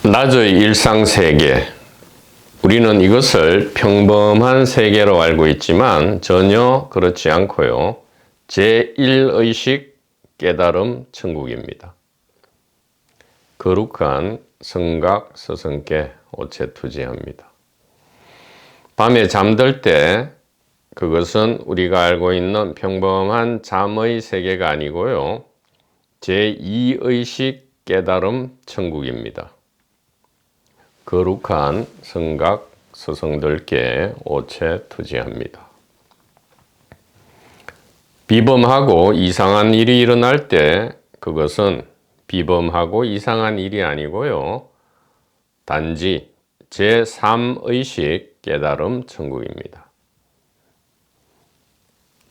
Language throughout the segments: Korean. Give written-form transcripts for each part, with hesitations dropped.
낮의 일상세계, 우리는 이것을 평범한 세계로 알고 있지만 전혀 그렇지 않고요. 제1의식 깨달음 천국입니다. 거룩한 성각 서성계 오체투지합니다. 밤에 잠들 때 그것은 우리가 알고 있는 평범한 잠의 세계가 아니고요. 제2의식 깨달음 천국입니다. 거룩한 성각 서성들께 오체투지합니다. 비범하고 이상한 일이 일어날 때 그것은 비범하고 이상한 일이 아니고요. 단지 제3의식 깨달음 천국입니다.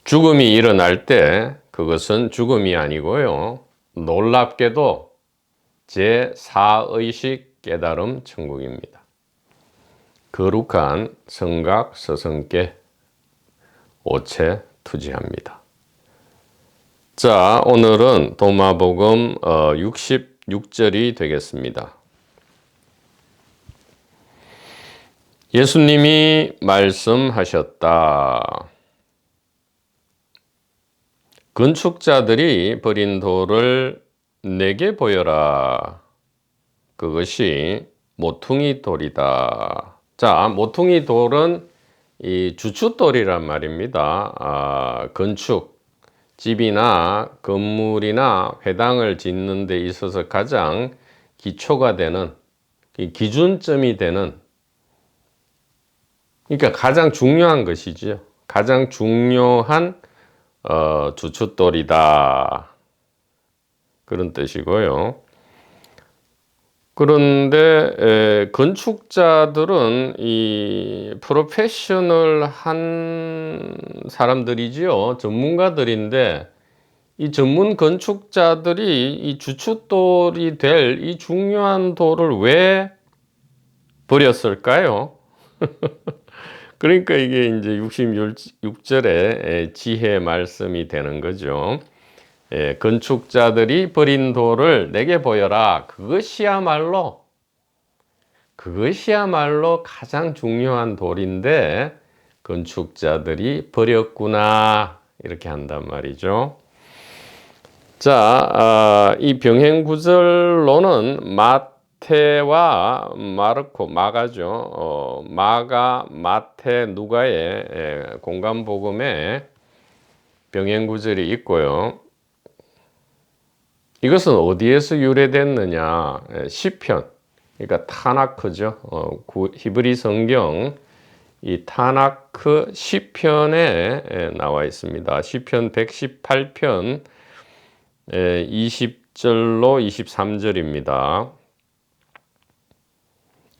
죽음이 일어날 때 그것은 죽음이 아니고요. 놀랍게도 제4의식 깨달음 천국입니다. 거룩한 성각 서성계 오체투지합니다. 자, 오늘은 도마복음 66절이 되겠습니다. 예수님이 말씀하셨다. 건축자들이 버린 돌을 내게 보여라. 그것이 모퉁이 돌이다. 자, 모퉁이 돌은 이 주춧돌이란 말입니다. 건축, 집이나 건물이나 회당을 짓는 데 있어서 가장 기초가 되는, 기준점이 되는, 그러니까 가장 중요한 것이지요. 가장 중요한 주춧돌이다. 그런 뜻이고요. 그런데 건축자들은 이 프로페셔널한 사람들이지요. 전문가들인데 이 전문 건축자들이 이 주춧돌이 될 이 중요한 돌을 왜 버렸을까요? 그러니까 이게 이제 66절의 지혜 말씀이 되는 거죠. 건축자들이 버린 돌을 내게 보여라. 그것이야말로 가장 중요한 돌인데 건축자들이 버렸구나. 이렇게 한단 말이죠. 자, 이 병행구절로는 마태와 마르코, 마가죠. 마가, 마태, 누가의 공간복음에 병행구절이 있고요. 이것은 어디에서 유래됐느냐? 시편, 그러니까 타나크죠. 히브리 성경 이 타나크 시편에 나와 있습니다. 시편 118편 20절로 23절입니다.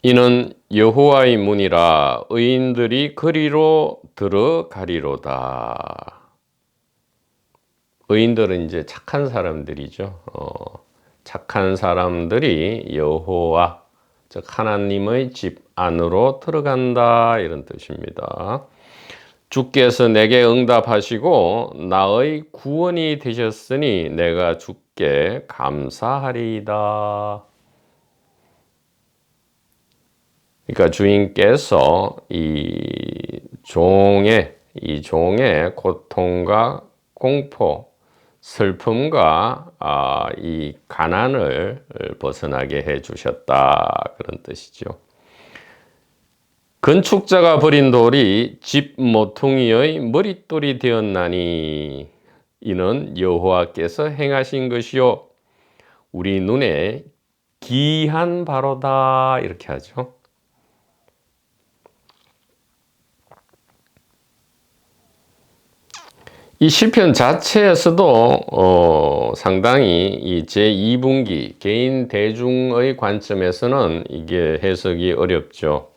이는 여호와의 문이라 의인들이 그리로 들어가리로다. 의인들은 이제 착한 사람들이죠. 착한 사람들이 여호와, 즉 하나님의 집 안으로 들어간다 이런 뜻입니다. 주께서 내게 응답하시고 나의 구원이 되셨으니 내가 주께 감사하리이다. 그러니까 주인께서 이 종의 고통과 공포, 슬픔과 이 가난을 벗어나게 해 주셨다. 그런 뜻이죠. 건축자가 버린 돌이 집 모퉁이의 머릿돌이 되었나니 이는 여호와께서 행하신 것이요 우리 눈에 기이한 바로다. 이렇게 하죠. 이 시편 자체에서도 상당히 이 제2분기 개인 대중의 관점에서는 이게 해석이 어렵죠.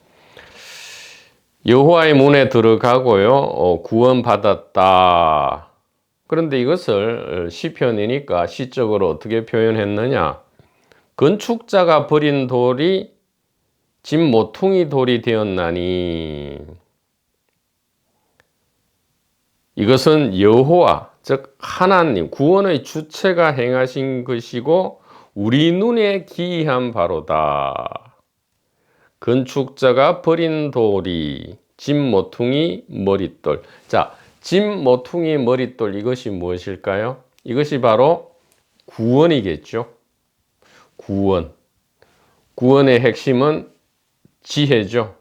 여호와의 문에 들어가고요, 구원받았다. 그런데 이것을 시편이니까 시적으로 어떻게 표현했느냐? 건축자가 버린 돌이 집 모퉁이 돌이 되었나니 이것은 여호와, 즉 하나님, 구원의 주체가 행하신 것이고 우리 눈에 기이한 바로다. 건축자가 버린 돌이 집 모퉁이 머릿돌. 자, 집 모퉁이 머릿돌, 이것이 무엇일까요? 이것이 바로 구원이겠죠. 구원. 구원의 핵심은 지혜죠.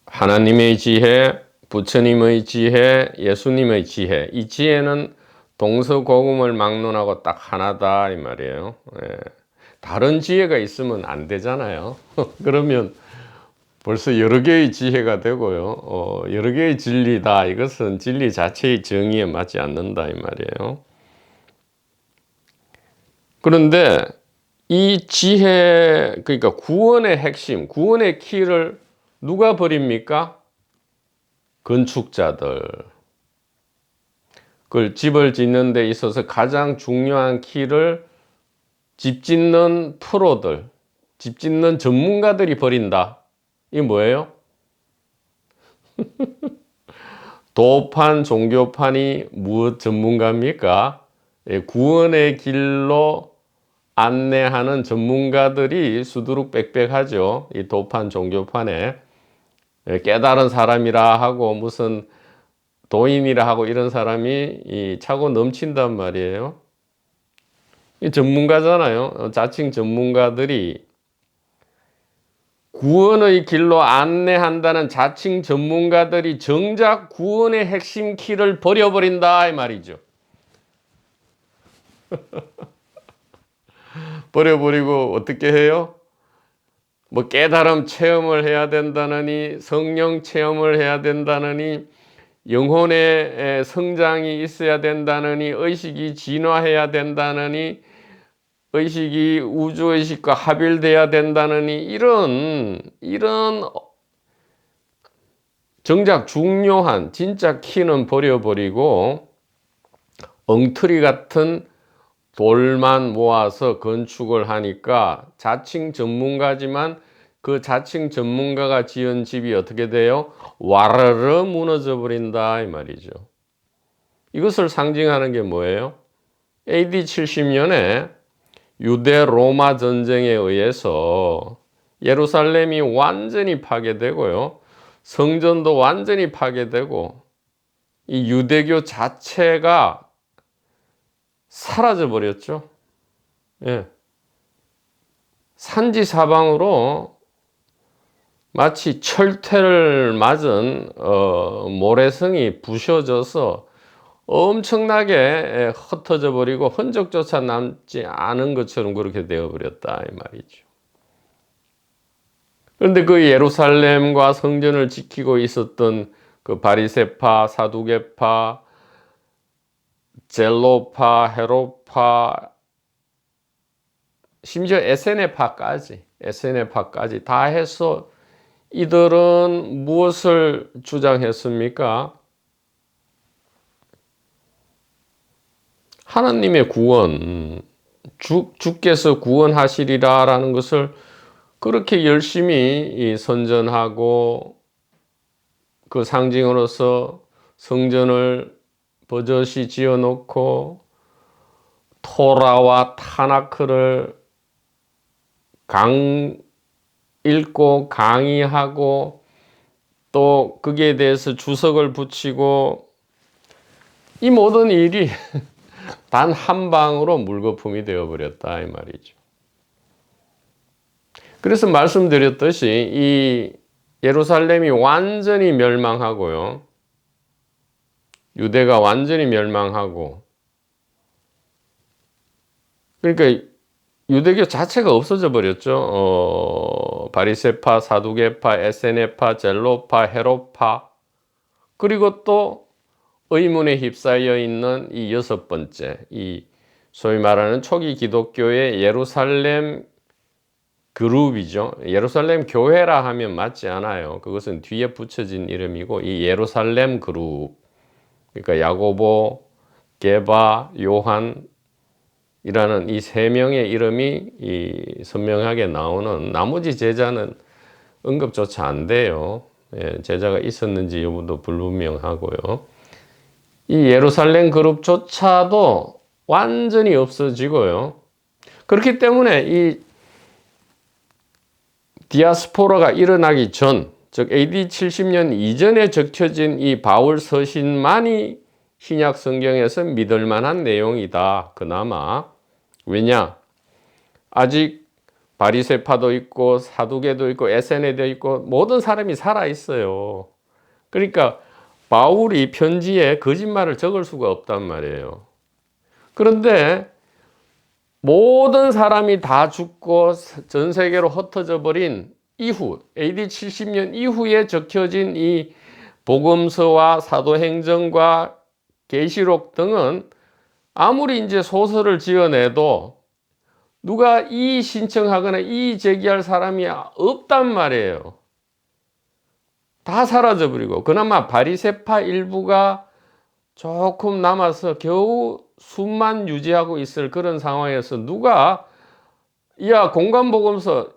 하나님의 지혜, 부처님의 지혜, 예수님의 지혜. 이 지혜는 동서고금을 막론하고 딱 하나다 이 말이에요. 예. 다른 지혜가 있으면 안 되잖아요. 그러면 벌써 여러 개의 지혜가 되고요. 여러 개의 진리다. 이것은 진리 자체의 정의에 맞지 않는다 이 말이에요. 그런데 이 지혜, 그러니까 구원의 핵심, 구원의 키를 누가 버립니까? 건축자들. 그 집을 짓는 데 있어서 가장 중요한 키를 집 짓는 프로들, 집 짓는 전문가들이 버린다. 이게 뭐예요? 도판, 종교판이 무엇 전문가입니까? 구원의 길로 안내하는 전문가들이 수두룩빽빽하죠. 이 도판, 종교판에. 깨달은 사람이라 하고 무슨 도인이라 하고 이런 사람이 차고 넘친단 말이에요. 전문가잖아요. 자칭 전문가들이 구원의 길로 안내한다는 자칭 전문가들이 정작 구원의 핵심 키를 버려버린다 이 말이죠. 버려버리고 어떻게 해요? 뭐 깨달음 체험을 해야 된다느니, 성령 체험을 해야 된다느니, 영혼의 성장이 있어야 된다느니, 의식이 진화해야 된다느니, 의식이 우주의식과 합일돼야 된다느니, 이런 정작 중요한 진짜 키는 버려버리고 엉터리 같은 돌만 모아서 건축을 하니까 자칭 전문가지만 그 자칭 전문가가 지은 집이 어떻게 돼요? 와르르 무너져 버린다 이 말이죠. 이것을 상징하는 게 뭐예요? AD 70년에 유대 로마 전쟁에 의해서 예루살렘이 완전히 파괴되고요. 성전도 완전히 파괴되고 이 유대교 자체가 사라져 버렸죠. 예. 산지 사방으로 마치 철퇴를 맞은 모래성이 부셔져서 엄청나게 흩어져 버리고 흔적조차 남지 않은 것처럼 그렇게 되어 버렸다 이 말이죠. 그런데 그 예루살렘과 성전을 지키고 있었던 그 바리새파, 사두개파, 젤로파, 헤롯파, 심지어 에세네파까지 다 해서 이들은 무엇을 주장했습니까? 하나님의 구원, 주께서 구원하시리라 라는 것을 그렇게 열심히 선전하고 그 상징으로서 성전을 버젓이 지어놓고 토라와 타나크를 읽고 강의하고 또 거기에 대해서 주석을 붙이고 이 모든 일이 단 한 방으로 물거품이 되어버렸다 이 말이죠. 그래서 말씀드렸듯이 이 예루살렘이 완전히 멸망하고요. 유대가 완전히 멸망하고 그러니까 유대교 자체가 없어져 버렸죠. 바리새파, 사두개파, 에세네파, 젤로파, 헤롯파 그리고 또 의문에 휩싸여 있는 이 여섯 번째 이 소위 말하는 초기 기독교의 예루살렘 그룹이죠. 예루살렘 교회라 하면 맞지 않아요. 그것은 뒤에 붙여진 이름이고 이 예루살렘 그룹 그러니까 야고보, 게바, 요한 이라는 이 세 명의 이름이 이 선명하게 나오는 나머지 제자는 언급조차 안 돼요. 예, 제자가 있었는지 여부도 불분명하고요. 이 예루살렘 그룹조차도 완전히 없어지고요. 그렇기 때문에 이 디아스포라가 일어나기 전, 즉 AD 70년 이전에 적혀진 이 바울 서신만이 신약 성경에서 믿을 만한 내용이다. 그나마. 왜냐? 아직 바리새파도 있고 사두개도 있고 에세네도 있고 모든 사람이 살아 있어요. 그러니까 바울이 편지에 거짓말을 적을 수가 없단 말이에요. 그런데 모든 사람이 다 죽고 전 세계로 흩어져 버린 이후, AD 70년 이후에 적혀진 이 복음서와 사도행전과 계시록 등은 아무리 이제 소설을 지어내도 누가 이의 신청하거나 이의 제기할 사람이 없단 말이에요. 다 사라져 버리고, 그나마 바리새파 일부가 조금 남아서 겨우 숨만 유지하고 있을 그런 상황에서 누가, 야, 공관복음서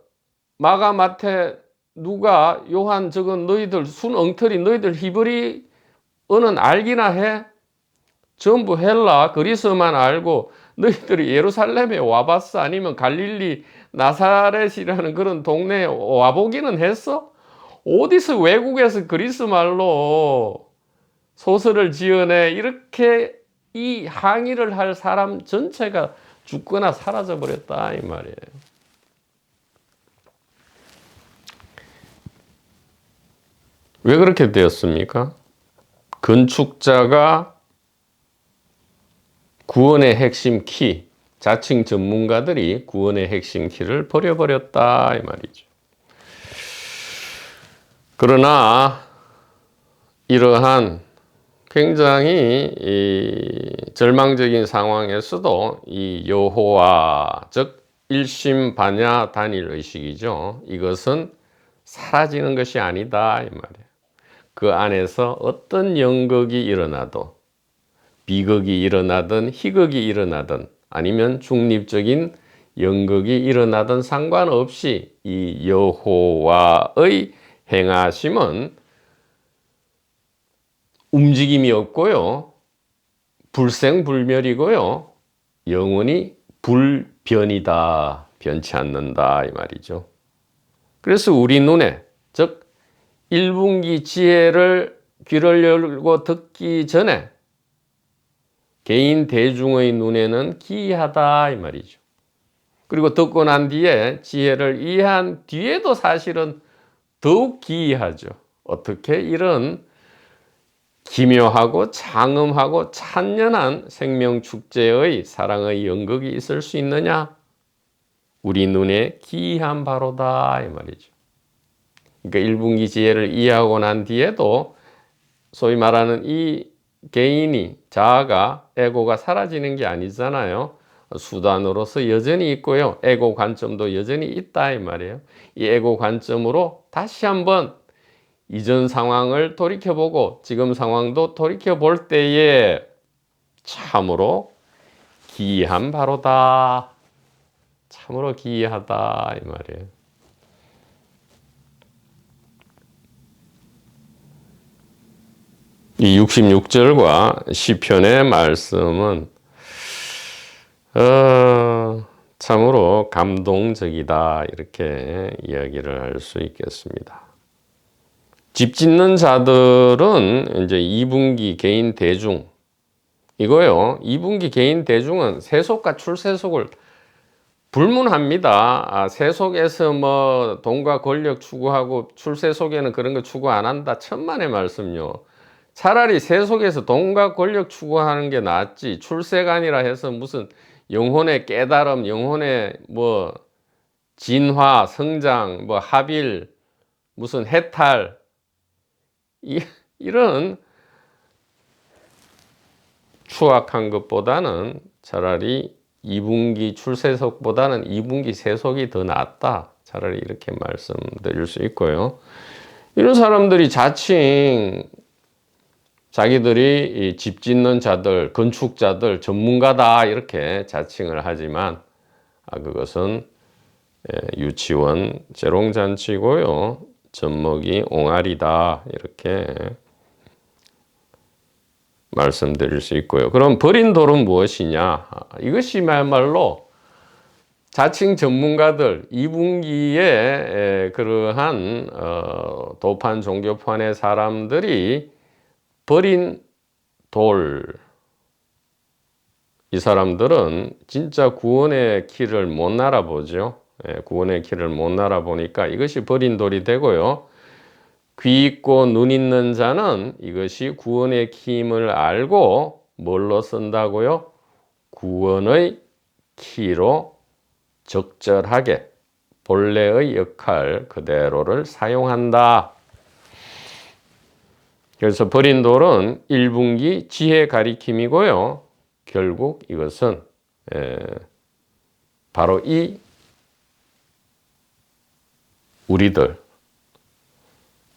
마가 마태 누가 요한 저건 너희들 순 엉터리, 너희들 히브리어는 알기나 해? 전부 헬라 그리스만 알고 너희들이 예루살렘에 와봤어? 아니면 갈릴리 나사렛이라는 그런 동네에 와보기는 했어? 어디서 외국에서 그리스 말로 소설을 지어내? 이렇게 이 항의를 할 사람 전체가 죽거나 사라져 버렸다 이 말이에요. 왜 그렇게 되었습니까? 건축자가 구원의 핵심 키, 자칭 전문가들이 구원의 핵심 키를 버려버렸다 이 말이죠. 그러나 이러한 굉장히 절망적인 상황에서도 이 여호와, 즉 일심반야 단일의식이죠. 이것은 사라지는 것이 아니다 이 말이에요. 그 안에서 어떤 연극이 일어나도, 비극이 일어나든 희극이 일어나든 아니면 중립적인 연극이 일어나든 상관없이 이 여호와의 행하심은 움직임이 없고요, 불생불멸이고요, 영원히 불변이다, 변치 않는다 이 말이죠. 그래서 우리 눈에, 즉 1분기 지혜를 귀를 열고 듣기 전에 개인 대중의 눈에는 기이하다 이 말이죠. 그리고 듣고 난 뒤에 지혜를 이해한 뒤에도 사실은 더욱 기이하죠. 어떻게 이런 기묘하고 장엄하고 찬연한 생명축제의 사랑의 연극이 있을 수 있느냐? 우리 눈에 기이한 바로다 이 말이죠. 그러니까 1분기 지혜를 이해하고 난 뒤에도 소위 말하는 이 개인이, 자아가, 에고가 사라지는 게 아니잖아요. 수단으로서 여전히 있고요, 에고 관점도 여전히 있다 이 말이에요. 이 에고 관점으로 다시 한번 이전 상황을 돌이켜보고 지금 상황도 돌이켜볼 때에 참으로 기이한 바로다, 참으로 기이하다 이 말이에요. 이 66절과 시편의 말씀은 참으로 감동적이다 이렇게 이야기를 할 수 있겠습니다. 집 짓는 자들은 이제 2분기 개인 대중 이거요. 2분기 개인 대중은 세속과 출세속을 불문합니다. 세속에서 뭐 돈과 권력 추구하고 출세속에는 그런 거 추구 안 한다. 천만의 말씀요. 차라리 세속에서 돈과 권력 추구하는 게 낫지. 출세가 아니라 해서 무슨 영혼의 깨달음, 영혼의 뭐 진화, 성장, 뭐 합일, 무슨 해탈, 이런 추악한 것보다는 차라리 2분기 출세속보다는 2분기 세속이 더 낫다. 차라리 이렇게 말씀드릴 수 있고요. 이런 사람들이 자칭 자기들이 집 짓는 자들, 건축자들, 전문가다 이렇게 자칭을 하지만 그것은 유치원 재롱잔치고요, 젖먹이 옹알이다 이렇게 말씀드릴 수 있고요. 그럼 버린 돌은 무엇이냐? 이것이야말로 자칭 전문가들 2분기에 그러한 도판 종교판의 사람들이 버린 돌, 이 사람들은 진짜 구원의 길을 못 날아보죠. 구원의 길을 못 날아보니까 이것이 버린 돌이 되고요. 귀 있고 눈 있는 자는 이것이 구원의 힘을 알고 뭘로 쓴다고요? 구원의 키로 적절하게 본래의 역할 그대로를 사용한다. 그래서 버린 돌은 1분기 지혜 가리킴이고요. 결국 이것은 바로 이 우리들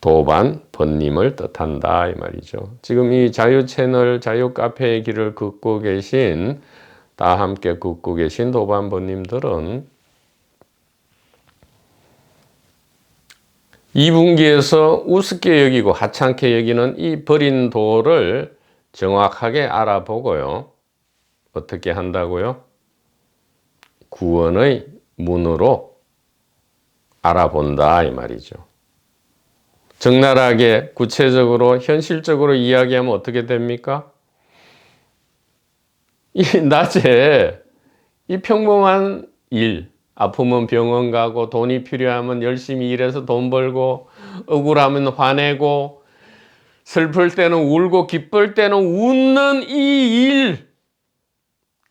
도반 번님을 뜻한다 이 말이죠. 지금 이 자유 채널 자유 카페의 길을 걷고 계신 다 함께 걷고 계신 도반 번님들은 2분기에서 우습게 여기고 하찮게 여기는 이 버린 돌을 정확하게 알아보고요. 어떻게 한다고요? 구원의 문으로 알아본다 이 말이죠. 적나라하게 구체적으로 현실적으로 이야기하면 어떻게 됩니까? 이 낮에 이 평범한 일, 아프면 병원 가고 돈이 필요하면 열심히 일해서 돈 벌고 억울하면 화내고 슬플 때는 울고 기쁠 때는 웃는 이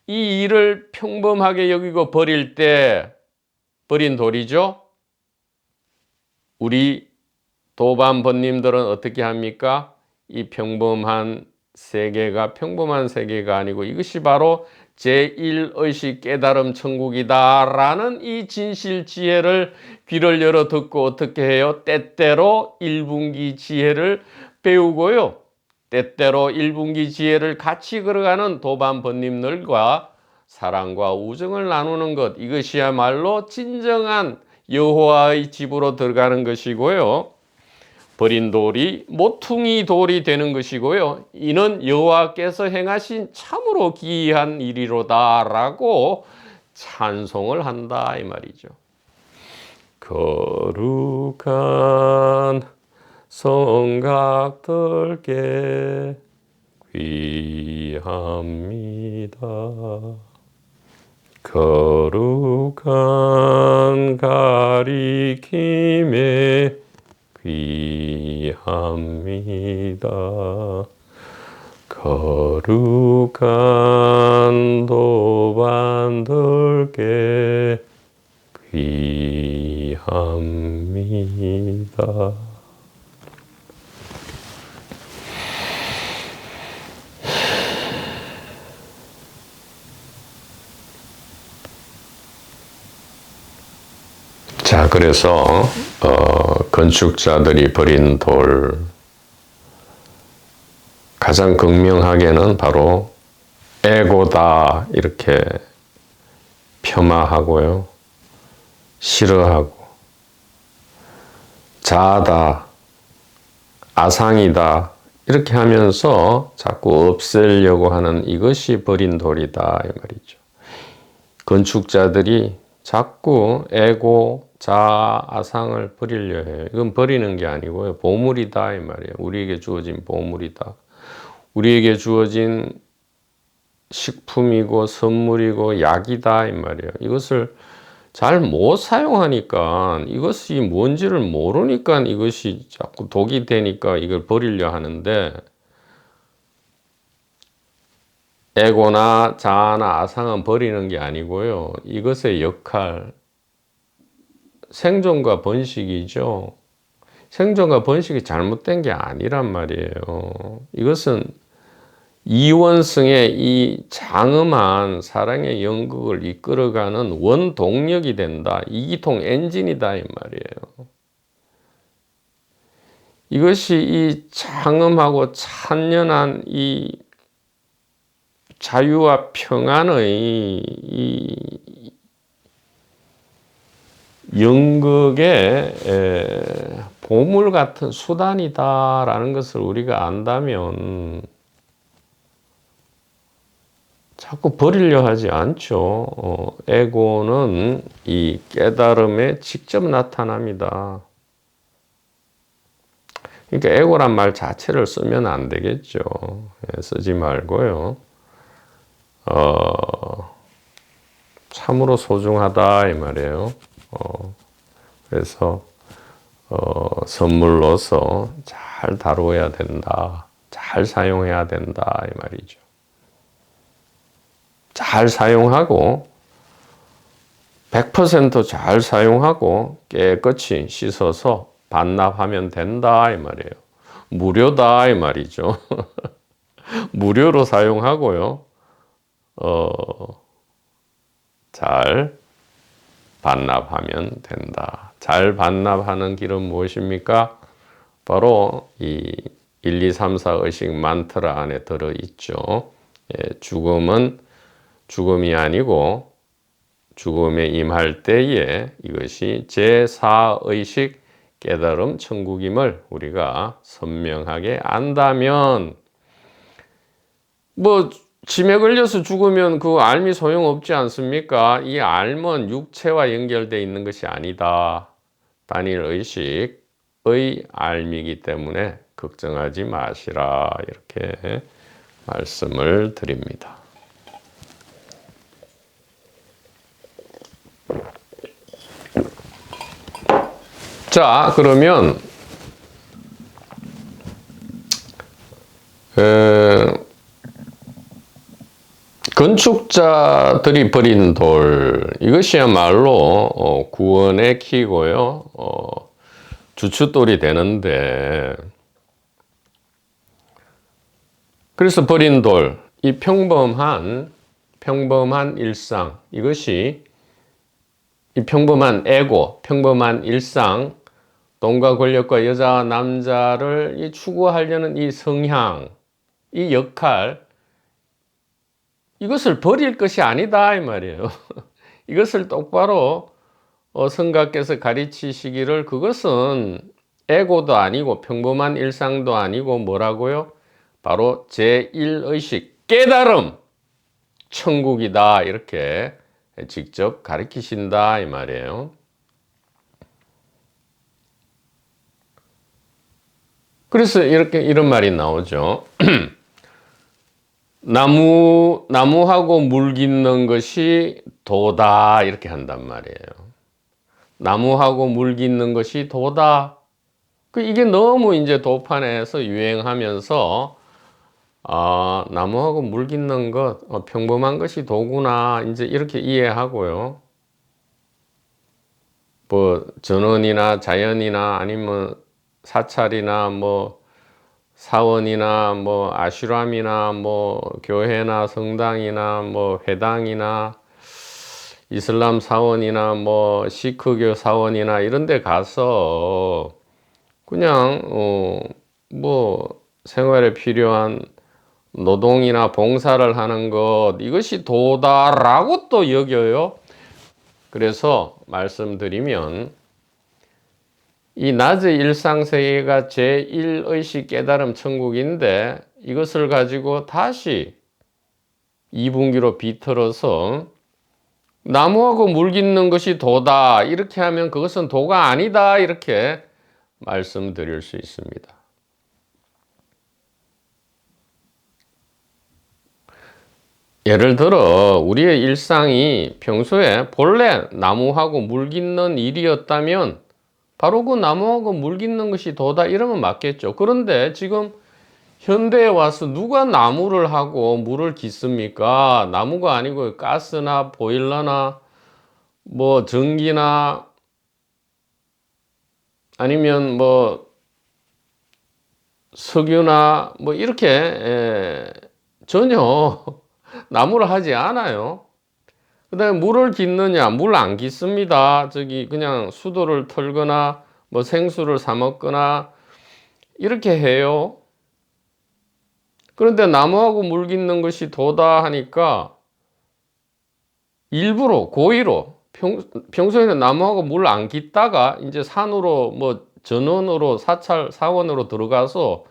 일을 평범하게 여기고 버릴 때 버린 돌이죠. 우리 도반 번님들은 어떻게 합니까? 이 평범한 세계가 평범한 세계가 아니고 이것이 바로 제1의식 깨달음 천국이다 라는 이 진실 지혜를 귀를 열어 듣고 어떻게 해요? 때때로 1분기 지혜를 배우고요. 때때로 1분기 지혜를 같이 걸어가는 도반 번님들과 사랑과 우정을 나누는 것, 이것이야말로 진정한 여호와의 집으로 들어가는 것이고요. 버린 돌이 모퉁이 돌이 되는 것이고요. 이는 여호와께서 행하신 참으로 기이한 일이로다라고 찬송을 한다 이 말이죠. 거룩한 성각들께 귀합니다. 거룩한 가리킴에 귀합니다. 거룩한 도반들께 귀합니다. 자, 그래서 건축자들이 버린 돌 가장 극명하게는 바로 에고다 이렇게 폄하하고요. 싫어하고 자아다, 아상이다 이렇게 하면서 자꾸 없애려고 하는 이것이 버린 돌이다 이 말이죠. 건축자들이 자꾸 에고, 자아, 아상을 버리려 해요. 이건 버리는 게 아니고요. 보물이다 이 말이에요. 우리에게 주어진 보물이다. 우리에게 주어진 식품이고 선물이고 약이다 이 말이에요. 이것을 잘 못 사용하니까 이것이 뭔지를 모르니까 이것이 자꾸 독이 되니까 이걸 버리려 하는데 에고나 자아나 아상은 버리는 게 아니고요. 이것의 역할, 생존과 번식이죠. 생존과 번식이 잘못된 게 아니란 말이에요. 이것은 이원성의 이 장엄한 사랑의 연극을 이끌어가는 원동력이 된다. 이기통 엔진이다 이 말이에요. 이것이 이 장엄하고 찬연한 이 자유와 평안의 이 연극의 보물 같은 수단이다라는 것을 우리가 안다면 자꾸 버리려 하지 않죠. 에고는 이 깨달음에 직접 나타납니다. 그러니까 에고란 말 자체를 쓰면 안 되겠죠. 쓰지 말고요. 참으로 소중하다 이 말이에요. 그래서 선물로서 잘 다루어야 된다. 잘 사용해야 된다 이 말이죠. 잘 사용하고 100% 사용하고 깨끗이 씻어서 반납하면 된다 이 말이에요. 무료다 이 말이죠. 무료로 사용하고요. 잘 반납하면 된다. 잘 반납하는 길은 무엇입니까? 바로 이 1, 2, 3, 4 의식 만트라 안에 들어있죠. 죽음은 죽음이 아니고 죽음에 임할 때에 이것이 제4의식 깨달음 천국임을 우리가 선명하게 안다면 뭐 짐에 걸려서 죽으면 그 알미 소용없지 않습니까? 이 알은 육체와 연결되어 있는 것이 아니다. 단일의식의 알미이기 때문에 걱정하지 마시라 이렇게 말씀을 드립니다. 자, 그러면 건축자들이 버린 돌 이것이야말로 구원의 키고요. 주춧돌이 되는데 그래서 버린 돌, 이 평범한 일상 이것이 이 평범한 에고, 평범한 일상 돈과 권력과 여자와 남자를 추구하려는 이 성향, 이 역할 이것을 버릴 것이 아니다 이 말이에요. 이것을 똑바로 성가께서 가르치시기를 그것은 에고도 아니고 평범한 일상도 아니고 뭐라고요? 바로 제1의식 깨달음 천국이다 이렇게 직접 가르치신다 이 말이에요. 그래서 이런 말이 나오죠. 나무하고 물 깃는 것이 도다 이렇게 한단 말이에요. 나무하고 물 깃는 것이 도다. 이게 너무 이제 도판에서 유행하면서 나무하고 물 깃는 것 평범한 것이 도구나 이제 이렇게 이해하고요. 뭐 전원이나 자연이나 아니면 사찰이나 뭐 사원이나 뭐 아슈람이나 뭐 교회나 성당이나 뭐 회당이나 이슬람 사원이나 뭐 시크교 사원이나 이런 데 가서 그냥 뭐 생활에 필요한 노동이나 봉사를 하는 것 이것이 도다라고 또 여겨요. 그래서 말씀드리면 이 낮의 일상세계가 제1의식 깨달음 천국인데 이것을 가지고 다시 2분기로 비틀어서 나무하고 물 깃는 것이 도다 이렇게 하면 그것은 도가 아니다 이렇게 말씀드릴 수 있습니다. 예를 들어 우리의 일상이 평소에 본래 나무하고 물 깃는 일이었다면 바로 그 나무하고 물 깃는 것이 도다 이러면 맞겠죠. 그런데 지금 현대에 와서 누가 나무를 하고 물을 깃습니까? 나무가 아니고 가스나 보일러나 뭐 전기나 아니면 뭐 석유나 뭐 이렇게 전혀 나무를 하지 않아요. 그 다음에 물을 깃느냐? 물 안 깃습니다. 그냥 수도를 털거나 뭐 생수를 사 먹거나 이렇게 해요. 그런데 나무하고 물 깃는 것이 도다 하니까 일부러 고의로 평소에는 나무하고 물 안 깃다가 이제 산으로 뭐 전원으로 사찰 사원으로 들어가서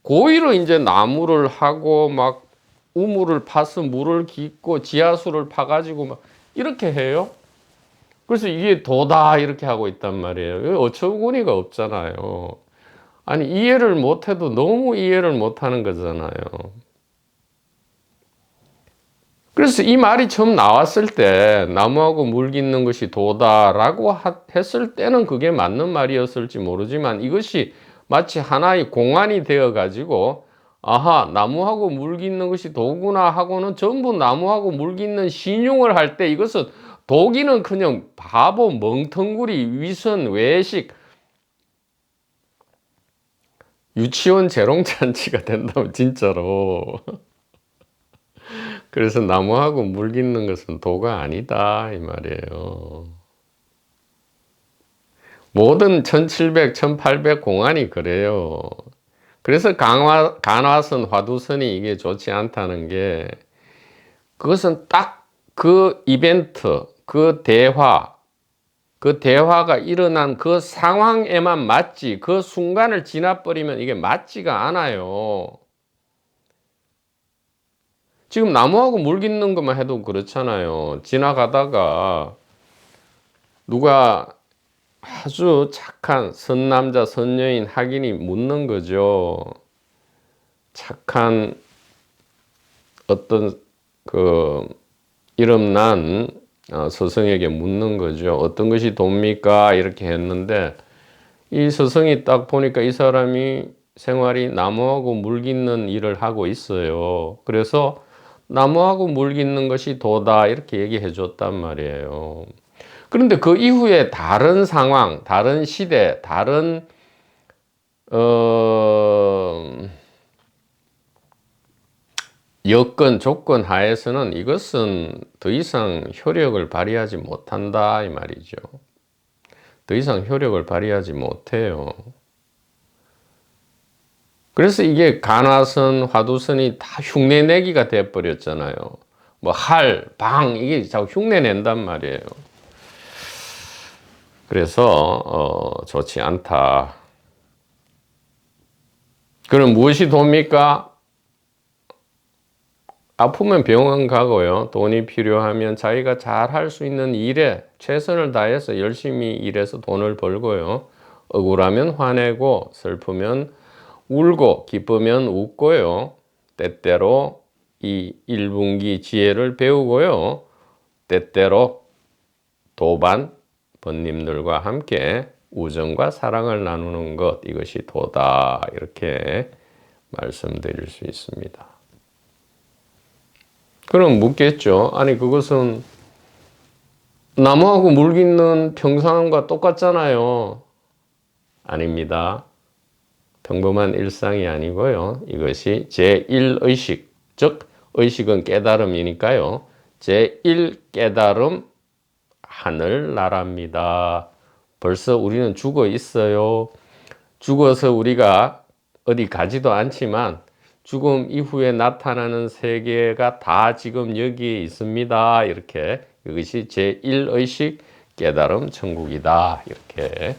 고의로 이제 나무를 하고 막 우물을 파서 물을 깃고 지하수를 파가지고 막 이렇게 해요. 그래서 이게 도다 이렇게 하고 있단 말이에요. 어처구니가 없잖아요. 아니 이해를 못해도 너무 이해를 못하는 거잖아요. 그래서 이 말이 처음 나왔을 때 나무하고 물 깃는 것이 도다라고 했을 때는 그게 맞는 말이었을지 모르지만 이것이 마치 하나의 공안이 되어 가지고 아하 나무하고 물 깃는 것이 도구나 하고는 전부 나무하고 물 깃는 신용을 할 때 이것은 도기는 그냥 바보 멍텅구리 위선 외식 유치원 재롱잔치가 된다면 진짜로. 그래서 나무하고 물 깃는 것은 도가 아니다 이 말이에요. 모든 1700, 1800 공안이 그래요. 그래서 간화선, 화두선이 이게 좋지 않다는 게 그것은 딱 그 이벤트, 그 대화가 일어난 그 상황에만 맞지 그 순간을 지나버리면 이게 맞지가 않아요. 지금 나무하고 물 깃는 것만 해도 그렇잖아요. 지나가다가 누가 아주 착한 선남자 선여인 하긴이 묻는 거죠. 착한 어떤 그 이름난 서성에게 묻는 거죠. 어떤 것이 돕니까? 이렇게 했는데 이 서성이 딱 보니까 이 사람이 생활이 나무하고 물 깃는 일을 하고 있어요. 그래서 나무하고 물 깃는 것이 도다 이렇게 얘기해 줬단 말이에요. 그런데 그 이후에 다른 상황, 다른 시대, 다른 여건, 조건 하에서는 이것은 더 이상 효력을 발휘하지 못한다 이 말이죠. 더 이상 효력을 발휘하지 못해요. 그래서 이게 간화선, 화두선이 다 흉내내기가 돼버렸잖아요. 뭐 할, 방 이게 자꾸 흉내낸단 말이에요. 그래서 좋지 않다. 그럼 무엇이 돕니까? 아프면 병원 가고요. 돈이 필요하면 자기가 잘 할 수 있는 일에 최선을 다해서 열심히 일해서 돈을 벌고요. 억울하면 화내고 슬프면 울고 기쁘면 웃고요. 때때로 이 1분기 지혜를 배우고요. 때때로 도반 번님들과 함께 우정과 사랑을 나누는 것 이것이 도다 이렇게 말씀드릴 수 있습니다. 그럼 묻겠죠. 아니 그것은 나무하고 물 깃는 평상과 똑같잖아요. 아닙니다. 평범한 일상이 아니고요. 이것이 제1의식, 즉 의식은 깨달음이니까요. 제1깨달음 하늘나라입니다. 벌써 우리는 죽어 있어요. 죽어서 우리가 어디 가지도 않지만 죽음 이후에 나타나는 세계가 다 지금 여기에 있습니다. 이렇게 이것이 제1의식 깨달음 천국이다. 이렇게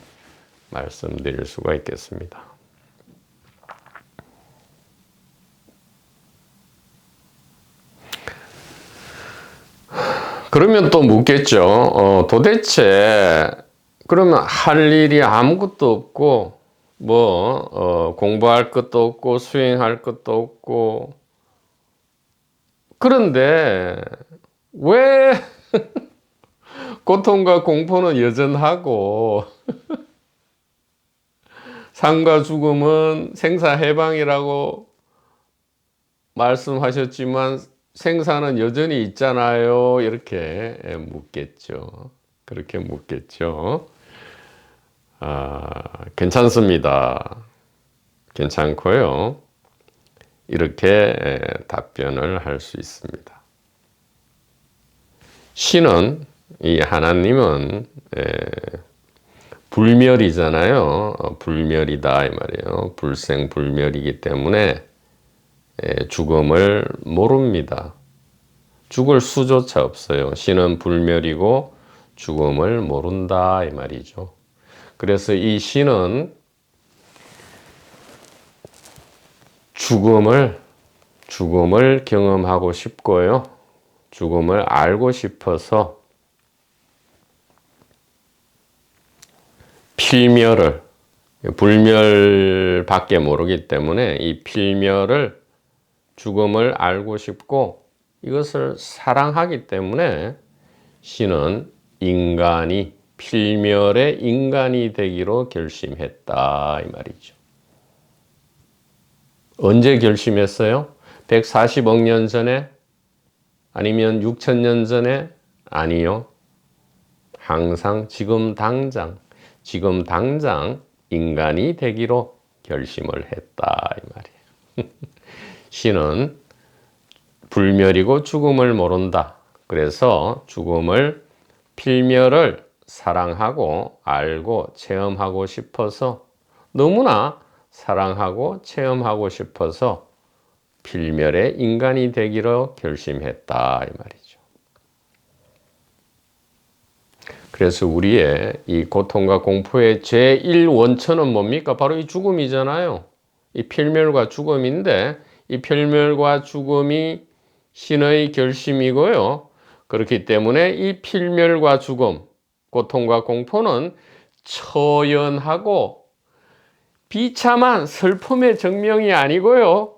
말씀드릴 수가 있겠습니다. 그러면 또 묻겠죠. 도대체 그러면 할 일이 아무것도 없고 공부할 것도 없고 수행할 것도 없고 그런데 왜 고통과 공포는 여전하고 삶과 죽음은 생사해방이라고 말씀하셨지만 생사는 여전히 있잖아요. 이렇게 묻겠죠. 그렇게 묻겠죠. 괜찮습니다. 괜찮고요. 이렇게 답변을 할 수 있습니다. 신은 이 하나님은 불멸이잖아요. 불멸이다 이 말이에요. 불생불멸이기 때문에 죽음을 모릅니다. 죽을 수조차 없어요. 신은 불멸이고 죽음을 모른다 이 말이죠. 그래서 이 신은 죽음을 죽음을 경험하고 싶고요. 죽음을 알고 싶어서 필멸을, 불멸밖에 모르기 때문에 이 필멸을, 죽음을 알고 싶고 이것을 사랑하기 때문에 신은 인간이, 필멸의 인간이 되기로 결심했다 이 말이죠. 언제 결심했어요? 140억 년 전에? 아니면 6천년 전에? 아니요. 항상 지금 당장 인간이 되기로 결심을 했다 이 말이에요. 신은 불멸이고 죽음을 모른다. 그래서 죽음을, 필멸을 사랑하고 알고 체험하고 싶어서, 너무나 사랑하고 체험하고 싶어서 필멸의 인간이 되기로 결심했다 이 말이죠. 그래서 우리의 이 고통과 공포의 제1원천은 뭡니까? 바로 이 죽음이잖아요. 이 필멸과 죽음인데 이 필멸과 죽음이 신의 결심이고요. 그렇기 때문에 이 필멸과 죽음, 고통과 공포는 처연하고 비참한 슬픔의 정명이 아니고요.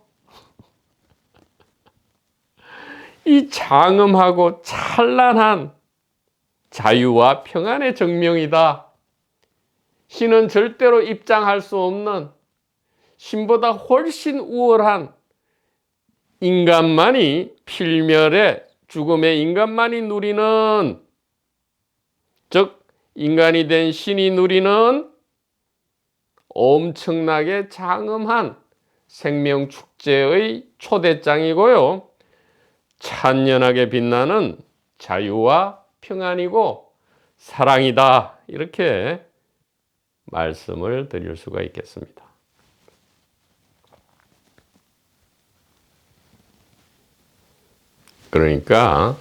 이 장엄하고 찬란한 자유와 평안의 정명이다. 신은 절대로 입장할 수 없는, 신보다 훨씬 우월한 인간만이, 필멸의 죽음의 인간만이 누리는, 즉 인간이 된 신이 누리는 엄청나게 장엄한 생명축제의 초대장이고요. 찬연하게 빛나는 자유와 평안이고 사랑이다. 이렇게 말씀을 드릴 수가 있겠습니다. 그러니까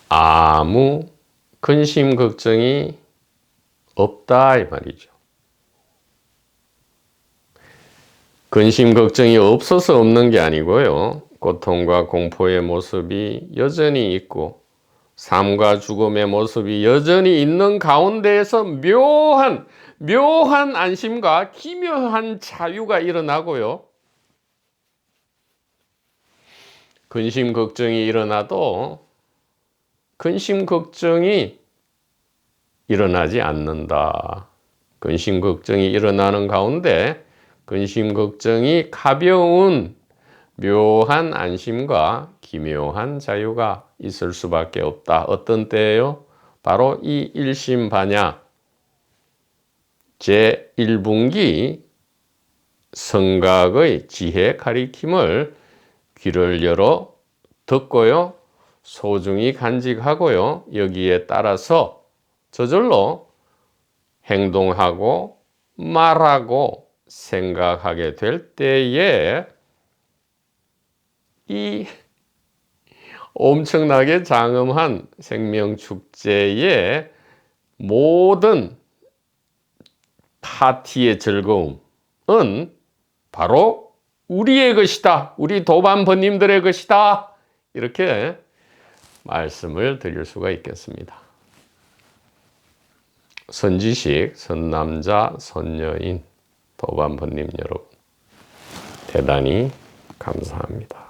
아무 근심 걱정이 없다 이 말이죠. 근심 걱정이 없어서 없는 게 아니고요. 고통과 공포의 모습이 여전히 있고 삶과 죽음의 모습이 여전히 있는 가운데에서 묘한 안심과 기묘한 자유가 일어나고요. 근심 걱정이 일어나도 근심 걱정이 일어나지 않는다. 근심 걱정이 일어나는 가운데 근심 걱정이 가벼운 묘한 안심과 기묘한 자유가 있을 수밖에 없다. 어떤 때예요? 바로 이 일심반야 제1분기 성각의 지혜 가리킴을 귀를 열어 듣고요. 소중히 간직하고요. 여기에 따라서 저절로 행동하고 말하고 생각하게 될 때에 이 엄청나게 장엄한 생명축제의 모든 파티의 즐거움은 바로 우리의 것이다. 우리 도반번님들의 것이다. 이렇게 말씀을 드릴 수가 있겠습니다. 선지식, 선남자, 선여인 도반번님 여러분, 대단히 감사합니다.